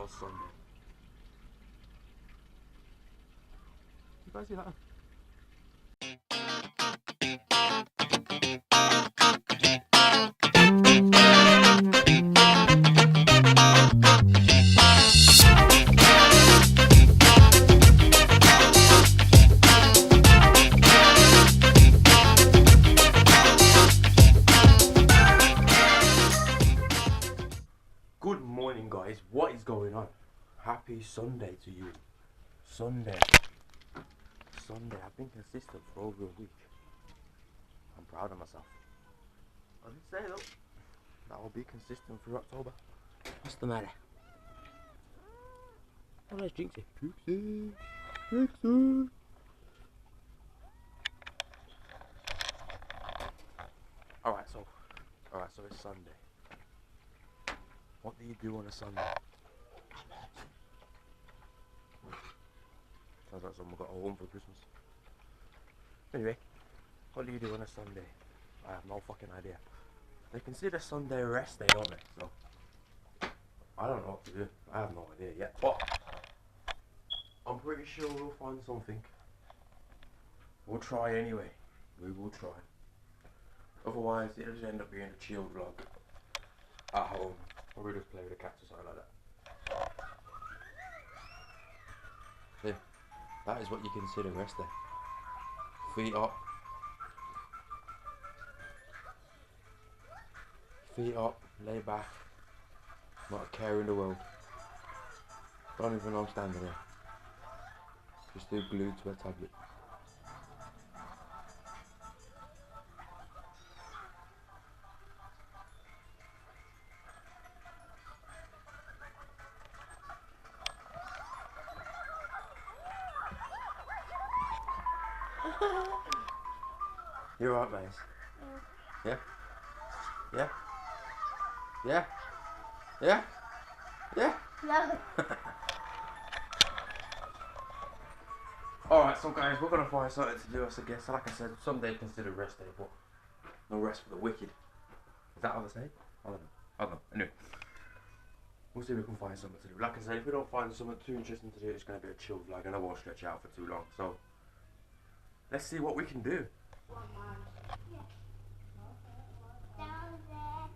on Sunday. You guys see that? Good morning, guys. What is going on? Happy Sunday to you. Sunday. I've been consistent for over a week. I'm proud of myself. I did say though that I'll be consistent through October. What's the matter? Oh, there's Jinxie. Jinxie. Alright, so it's Sunday. What do you do on a Sunday? Sounds like someone got a home for Christmas. Anyway, what do you do on a Sunday? I have no fucking idea. They consider Sunday a rest day, don't they? So, I don't know what to do. I have no idea yet. But, I'm pretty sure we'll find something. We'll try anyway. We will try. Otherwise, it'll just end up being a chill vlog at home. Or we'll just play with the cats or something like that. Yeah, that is what you consider rest day. Feet up. Feet up, lay back. Not a care in the world. Don't even know I'm standing there. Just still glued to a tablet. You're right, mate. Yeah? Yeah? Yeah? Yeah? Yeah? No. Alright, so guys, we're gonna find something to do, I guess. Like I said, some day considered rest day, but no rest for the wicked. Is that how they say? I don't know. Anyway. We'll see if we can find something to do. Like I said, if we don't find something too interesting to do, it's gonna be a chill vlog and I won't stretch out for too long. So, let's see what we can do. Down there.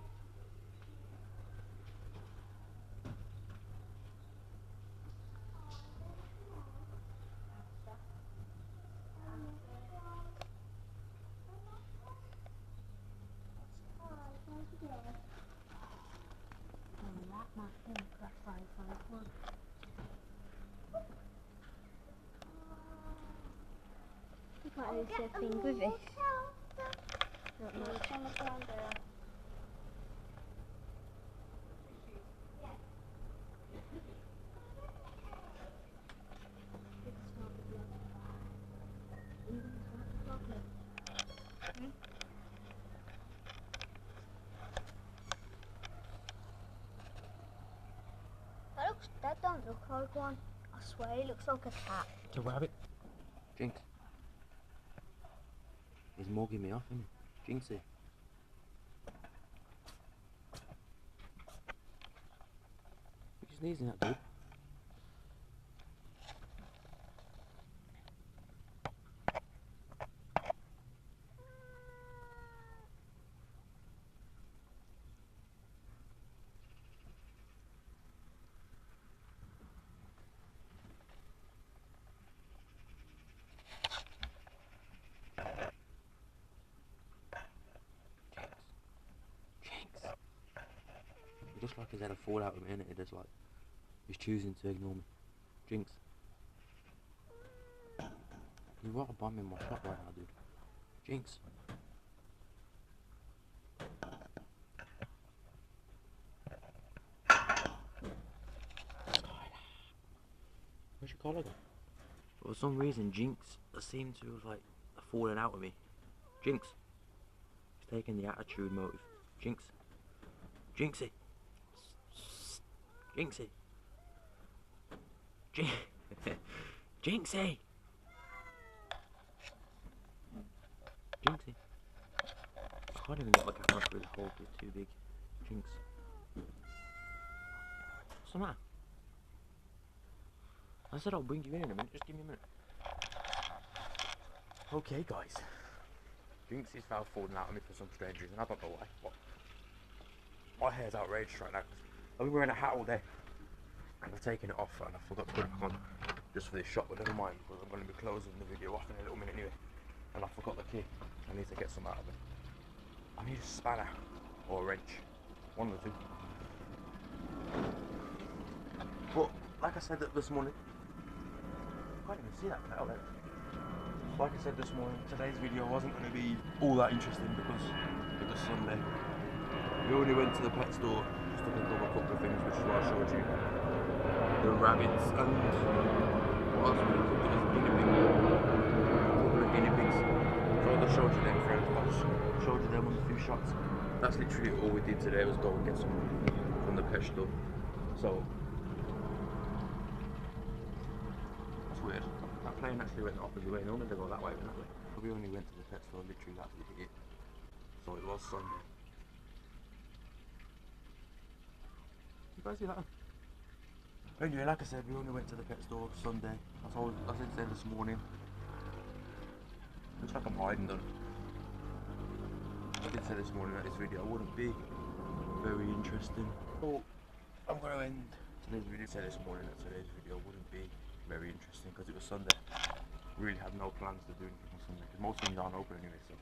What is the thing with this? Not much. That don't look like one. I swear it looks like a cat. It's a rabbit. Jinx. He's mugging me off, isn't he? Jinxie. You're sneezing at, dude. He looks like he's had a fallout with me, innit? It is like he's choosing to ignore me. Jinx. You are bombing my shot right now, dude. Jinx. Where's your collar gone? For some reason, Jinx seemed to have like fallen out with me. Jinx. He's taking the attitude motive. Jinx. Jinxie. Jinxie. Jinxie. Jinxie. I can't even get my camera through the hole, it's too big. Jinx. What's the matter? I said I'll bring you in a minute, just give me a minute. Okay guys, Jinx is foul falling out of me for some strange reason, I don't know why, but my hair's outraged right now because I've been wearing a hat all day and I've taken it off and I forgot to put it back on just for this shot, but never mind because I'm going to be closing the video off in a little minute anyway, and I forgot the key. I need to get some out of it. I need a spanner or a wrench, one of the two. But like I said this morning, I can't even see that metal there. Like I said this morning, today's video wasn't going to be all that interesting because it was Sunday. We only went to the pet store just to pick up a couple of things, which is what I showed you. The rabbits and what else we cooked, it was guinea pig. A couple of guinea pigs. So I just showed you them friends, I just showed you them on a few shots. That's literally all we did today, was go and get some from the pet store. So that's weird. That plane actually went the opposite way. Normally they go that way, but that way. But we only went to the pet store literally after we hit it. So it was Sunday. You guys see that? Anyway, like I said, we only went to the pet store Sunday. I said this morning. Looks like I'm hiding them. I did say this morning that this video wouldn't be very interesting. So I'm going to end today's video. I said this morning that today's video wouldn't be very interesting because it was Sunday. Really had no plans to do anything on Sunday because most things aren't open anyway. So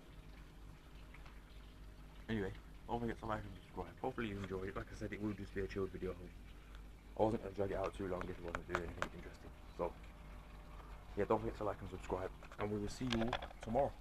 anyway, don't forget to like and subscribe. Hopefully you enjoy it. Like I said, it will just be a chilled video. I wasn't going to drag it out too long if it wasn't doing anything interesting. So yeah, don't forget to like and subscribe, and we will see you all tomorrow.